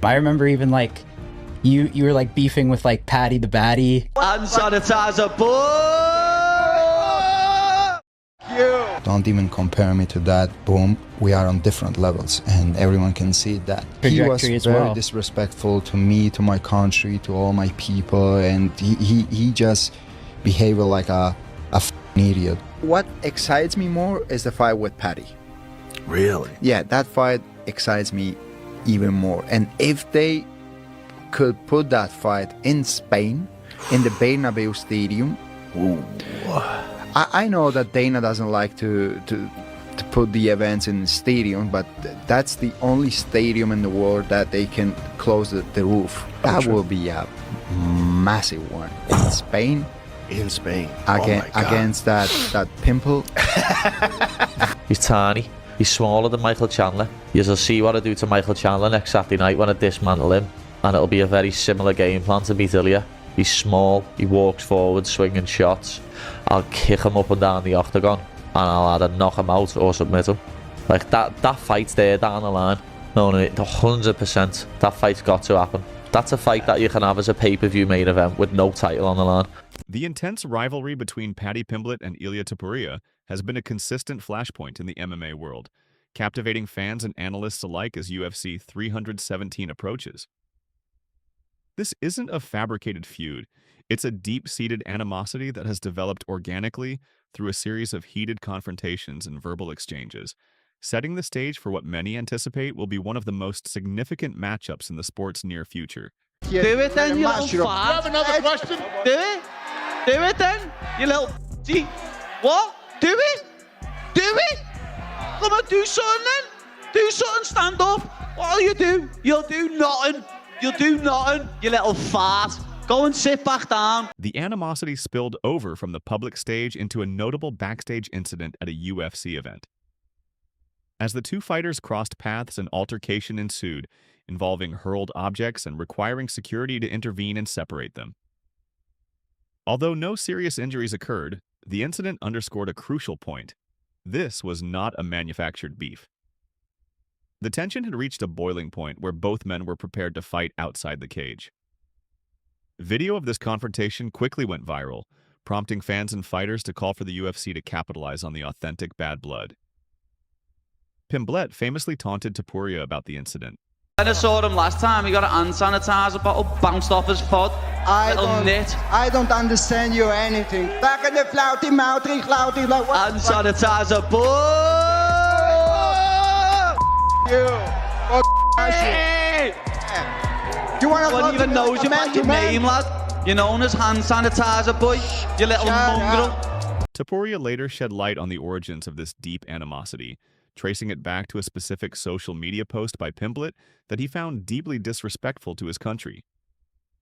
I remember even like you were like beefing with like Paddy the Baddie. Unsanitizer boy! Don't even compare me to that. Boom. We are on different levels and everyone can see that. He was very disrespectful to me, to my country, to all my people, and he just behaved like a idiot. What excites me more is the fight with Paddy. Really? Yeah, that fight excites me even more. And if they could put that fight in Spain, in the Bernabeu Stadium, ooh. I know that Dana doesn't like to put the events in the stadium, but that's the only stadium in the world that they can close the roof. That will be a massive one in Spain. In Spain, against that Pimblett. He's tiny. He's smaller than Michael Chandler. You'll see what I do to Michael Chandler next Saturday night when I dismantle him, and it'll be a very similar game plan to beat Ilia. He's small, he walks forward, swinging shots. I'll kick him up and down the octagon, and I'll either knock him out or submit him. Like that fight's there down the line. No, 100%. That fight's got to happen. That's a fight that you can have as a pay-per-view main event with no title on the line. The intense rivalry between Paddy Pimblett and Ilia Topuria has been a consistent flashpoint in the MMA world, captivating fans and analysts alike as UFC 317 approaches. This isn't a fabricated feud. It's a deep-seated animosity that has developed organically through a series of heated confrontations and verbal exchanges, setting the stage for what many anticipate will be one of the most significant matchups in the sport's near future. Do it then, you little fart. You have another question? Do it. Do it then, you little... See? What? Do it. Do it. Come on, do something then. Do something, stand up. What'll you do? You'll do nothing. You'll do nothing, you little fart. Go and sit back down. The animosity spilled over from the public stage into a notable backstage incident at a UFC event. As the two fighters crossed paths, an altercation ensued, involving hurled objects and requiring security to intervene and separate them. Although no serious injuries occurred, the incident underscored a crucial point. This was not a manufactured beef. The tension had reached a boiling point where both men were prepared to fight outside the cage. Video of this confrontation quickly went viral, prompting fans and fighters to call for the UFC to capitalize on the authentic bad blood. Pimblett famously taunted Topuria about the incident. When I saw him last time, he got an hand sanitizer bottle bounced off his pod. I don't understand you or anything. Back in the flouty mouth, clouty like what? Hand sanitizer boy! You. You want to One even knows your name, lad. You're known as hand sanitizer boy, you little mongrel. Topuria later shed light on the origins of this deep animosity, tracing it back to a specific social media post by Pimblett that he found deeply disrespectful to his country.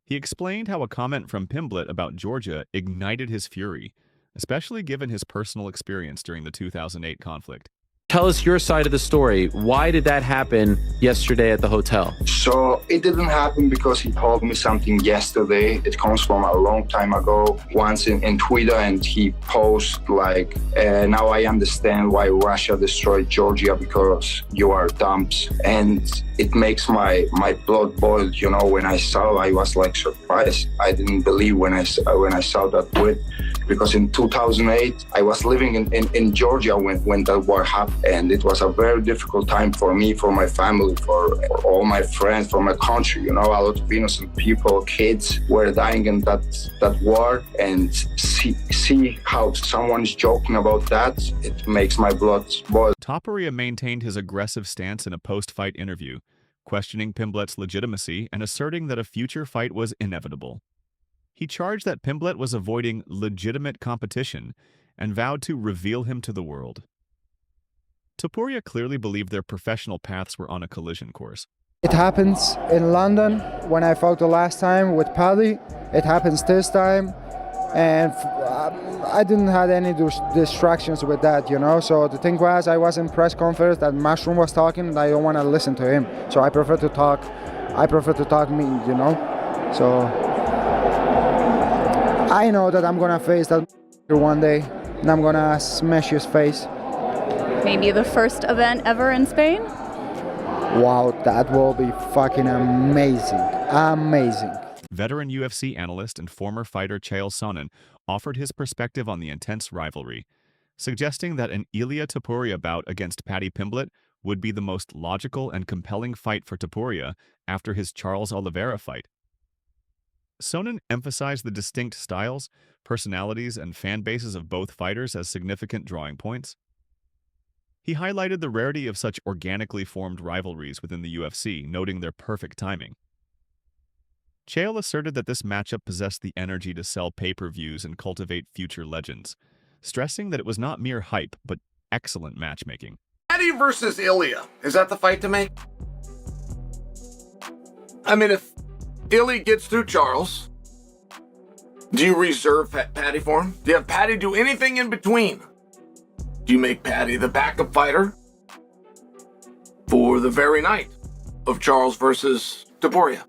He explained how a comment from Pimblett about Georgia ignited his fury, especially given his personal experience during the 2008 conflict. Tell us your side of the story. Why did that happen yesterday at the hotel? So it didn't happen because he told me something yesterday. It comes from a long time ago, once in Twitter, and he posted like, now I understand why Russia destroyed Georgia because you are dumps. And it makes my blood boil, you know, when I saw, I was like surprised. I didn't believe when I saw that tweet. Because in 2008, I was living in Georgia when that war happened. And it was a very difficult time for me, for my family, for all my friends, for my country. You know, a lot of innocent people, kids were dying in that war. And see how someone is joking about that, it makes my blood boil. Topuria maintained his aggressive stance in a post-fight interview, questioning Pimblett's legitimacy and asserting that a future fight was inevitable. He charged that Pimblett was avoiding legitimate competition and vowed to reveal him to the world. Topuria clearly believed their professional paths were on a collision course. It happens in London when I fought the last time with Paddy. It happens this time. And I didn't have any distractions with that, you know. So the thing was, I was in press conference that Mushroom was talking and I don't want to listen to him. So I prefer to talk me, you know. So I know that I'm gonna face that one day, and I'm gonna smash his face. Maybe the first event ever in Spain? wow, that will be fucking amazing. Amazing. Veteran UFC analyst and former fighter Chael Sonnen offered his perspective on the intense rivalry, suggesting that an Ilia Topuria bout against Paddy Pimblett would be the most logical and compelling fight for Topuria after his Charles Oliveira fight. Sonnen emphasized the distinct styles, personalities, and fan bases of both fighters as significant drawing points. He highlighted the rarity of such organically formed rivalries within the UFC, noting their perfect timing. Chael asserted that this matchup possessed the energy to sell pay-per-views and cultivate future legends, stressing that it was not mere hype, but excellent matchmaking. Paddy versus Ilia. Is that the fight to make? I mean, if Ilia gets through Charles, do you reserve Paddy for him? Do you have Paddy do anything in between? Do you make Paddy the backup fighter for the very night of Charles versus Topuria?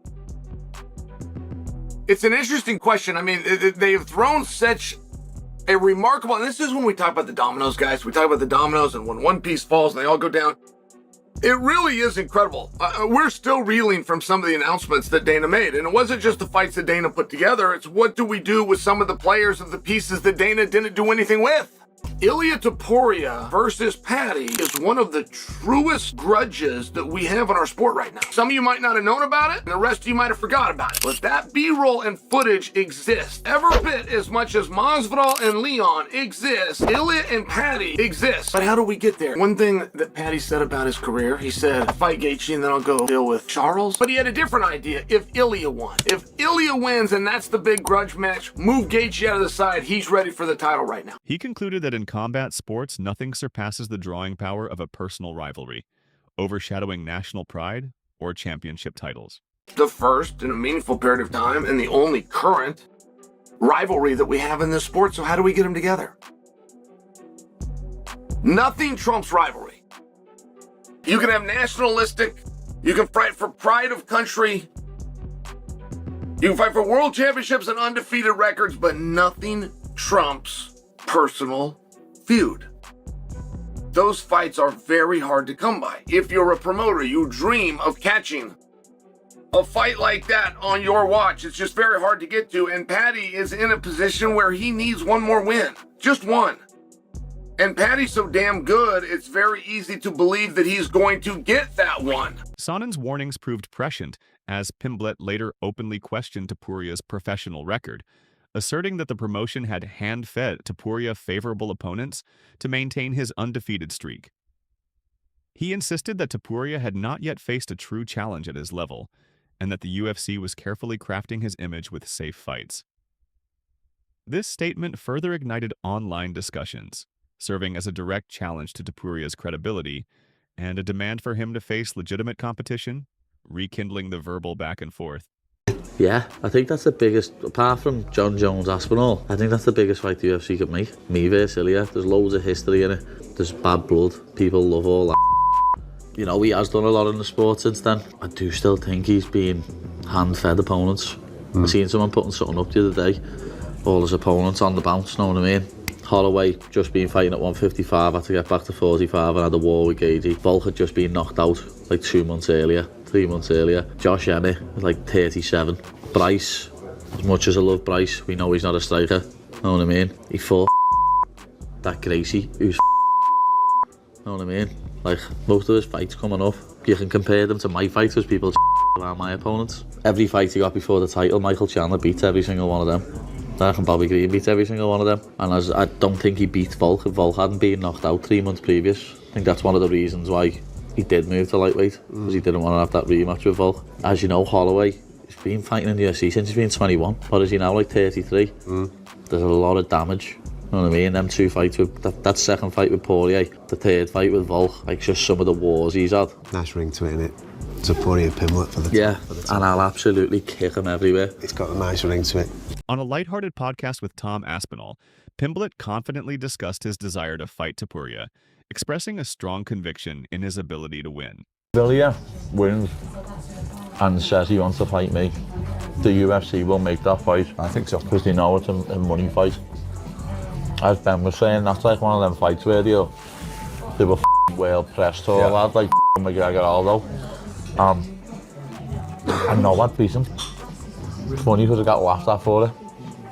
It's an interesting question. I mean, they have thrown such a remarkable, and this is when we talk about the dominoes, guys. We talk about the dominoes, and when one piece falls and they all go down, it really is incredible. We're still reeling from some of the announcements that Dana made, and it wasn't just the fights that Dana put together. It's what do we do with some of the players of the pieces that Dana didn't do anything with. Ilia Topuria versus Paddy is one of the truest grudges that we have in our sport right now. Some of you might not have known about it, and the rest of you might have forgot about it. But that B-roll and footage exists every bit as much as Masvidal and Leon exist. Ilia and Paddy exist. But how do we get there? One thing that Paddy said about his career, he said, fight Gaethje and then I'll go deal with Charles. But he had a different idea if Ilia won. If Ilia wins and that's the big grudge match, move Gaethje out of the side, he's ready for the title right now. He concluded that in combat sports, nothing surpasses the drawing power of a personal rivalry, overshadowing national pride or championship titles. The first in a meaningful period of time and the only current rivalry that we have in this sport, so how do we get them together? Nothing trumps rivalry. You can have nationalistic, you can fight for pride of country, you can fight for world championships and undefeated records, but nothing trumps personal feud. Those fights are very hard to come by. If you're a promoter, you dream of catching a fight like that on your watch. It's just very hard to get to, and Paddy is in a position where he needs one more win. Just one. And Paddy's so damn good, it's very easy to believe that he's going to get that one. Sonnen's warnings proved prescient, as Pimblett later openly questioned Topuria's professional record, asserting that the promotion had hand-fed Topuria favorable opponents to maintain his undefeated streak. He insisted that Topuria had not yet faced a true challenge at his level, and that the UFC was carefully crafting his image with safe fights. This statement further ignited online discussions, serving as a direct challenge to Topuria's credibility and a demand for him to face legitimate competition, rekindling the verbal back and forth. Yeah, I think that's the biggest, apart from John Jones Aspinall, I think that's the biggest fight the UFC could make. Me versus Ilia. There's loads of history in it. There's bad blood. People love all that. You know, he has done a lot in the sport since then. I do still think he's been hand-fed opponents. I seen someone putting something up the other day. All his opponents on the bounce, know what I mean? Holloway just been fighting at 155, had to get back to 45 and had a war with Gaethje. Volk had just been knocked out like 3 months earlier. Josh Emmett was like 37. Bryce, as much as I love Bryce, we know he's not a striker. Know what I mean? He fought that Gracie, who's know what I mean? Like, most of his fights coming up, you can compare them to my fights because people around my opponents. Every fight he got before the title, Michael Chandler beat every single one of them. I reckon Bobby Green beat every single one of them. And I don't think he beat Volk if Volk hadn't been knocked out 3 months previous. I think that's one of the reasons why he did move to lightweight, because he didn't want to have that rematch with Volk. As you know, Holloway, he's been fighting in the UFC since he's been 21. What is he now, like 33? There's a lot of damage. You know what I mean? Them two fights, with that second fight with Poirier, the third fight with Volk, like just some of the wars he's had. Nice ring to it, innit? Topuria Pimblett for the top. Yeah, and I'll absolutely kick him everywhere. It's got a nice ring to it. On a lighthearted podcast with Tom Aspinall, Pimblett confidently discussed his desire to fight Topuria, expressing a strong conviction in his ability to win. Ilia wins and says he wants to fight me. The UFC will make that fight. I think so. Because they know it's a money fight. As Ben was saying, that's like one of them fights where they were well pressed to all that, like McGregor Aldo. I know I'd beat him. It's funny because I got laughed at for it,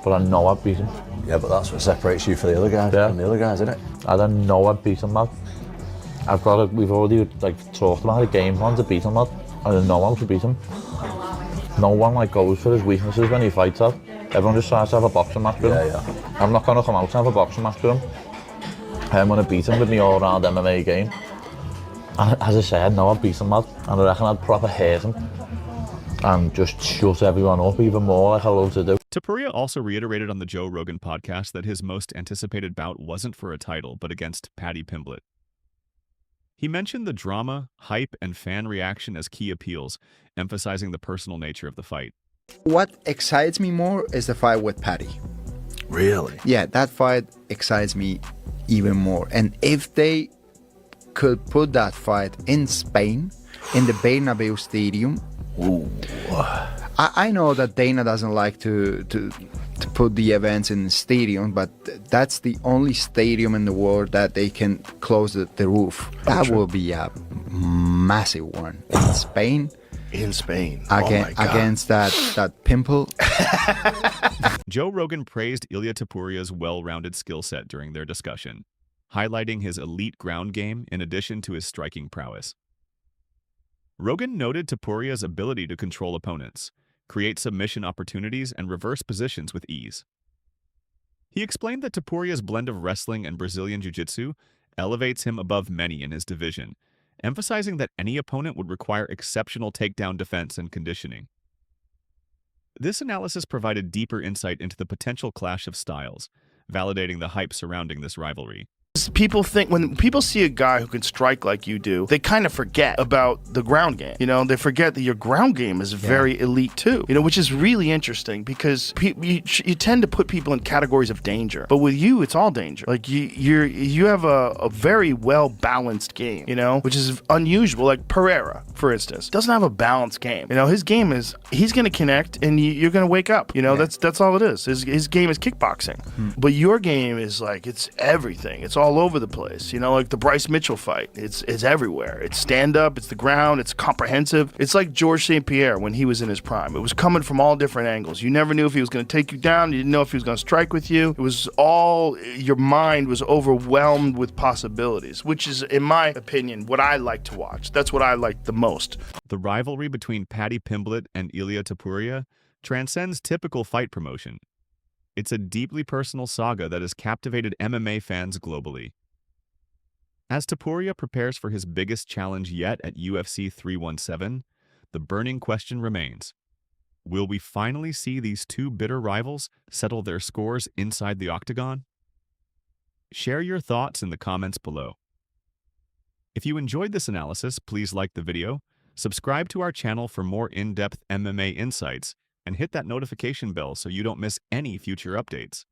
but I know I'd beat him. Yeah, but that's what separates you from the other guy. Yeah. From the other guys, isn't it? I don't know I'd beat him, man. We've already like talked about a game plan to beat him, man. I don't know how to beat him. No one like goes for his weaknesses when he fights out. Everyone just tries to have a boxing match with him. Yeah. I'm not gonna come out and have a boxing match with him. I'm gonna beat him with my all-round MMA game. And as I said, no, I'd beat him, man. And I reckon I'd proper hate him and just shut everyone up even more like I love to do. Topuria also reiterated on the Joe Rogan podcast that his most anticipated bout wasn't for a title, but against Paddy Pimblett. He mentioned the drama, hype, and fan reaction as key appeals, emphasizing the personal nature of the fight. What excites me more is the fight with Paddy. Really? Yeah, that fight excites me even more. And if they could put that fight in Spain, in the Bernabeu Stadium, Ooh. I know that Dana doesn't like to put the events in the stadium, but that's the only stadium in the world that they can close the roof. That will be a massive one in Spain. In Spain. Against that pimple. Joe Rogan praised Ilia Topuria's well-rounded skill set during their discussion, highlighting his elite ground game in addition to his striking prowess. Rogan noted Topuria's ability to control opponents, create submission opportunities, and reverse positions with ease. He explained that Topuria's blend of wrestling and Brazilian jiu-jitsu elevates him above many in his division, emphasizing that any opponent would require exceptional takedown defense and conditioning. This analysis provided deeper insight into the potential clash of styles, validating the hype surrounding this rivalry. People think when people see a guy who can strike like you do, they kind of forget about the ground game. You know, they forget that your ground game is very elite too. You know, which is really interesting because you tend to put people in categories of danger, but with you, it's all danger. Like you have a very well balanced game. You know, which is unusual. Like Pereira, for instance, doesn't have a balanced game. You know, his game is he's going to connect and you're going to wake up. You know, that's all it is. His game is kickboxing, but your game is like it's everything. It's all over the place, you know, like the Bryce Mitchell fight. It's everywhere. It's stand-up, it's the ground, it's comprehensive. It's like Georges St. Pierre when he was in his prime. It was coming from all different angles. You never knew if he was going to take you down. You didn't know if he was going to strike with you. It was all, your mind was overwhelmed with possibilities, which is, in my opinion, what I like to watch. That's what I like the most. The rivalry between Paddy Pimblett and Ilia Topuria transcends typical fight promotion. It's a deeply personal saga that has captivated MMA fans globally. As Topuria prepares for his biggest challenge yet at UFC 317, the burning question remains: will we finally see these two bitter rivals settle their scores inside the octagon? Share your thoughts in the comments below. If you enjoyed this analysis, please like the video, subscribe to our channel for more in-depth MMA insights, and hit that notification bell so you don't miss any future updates.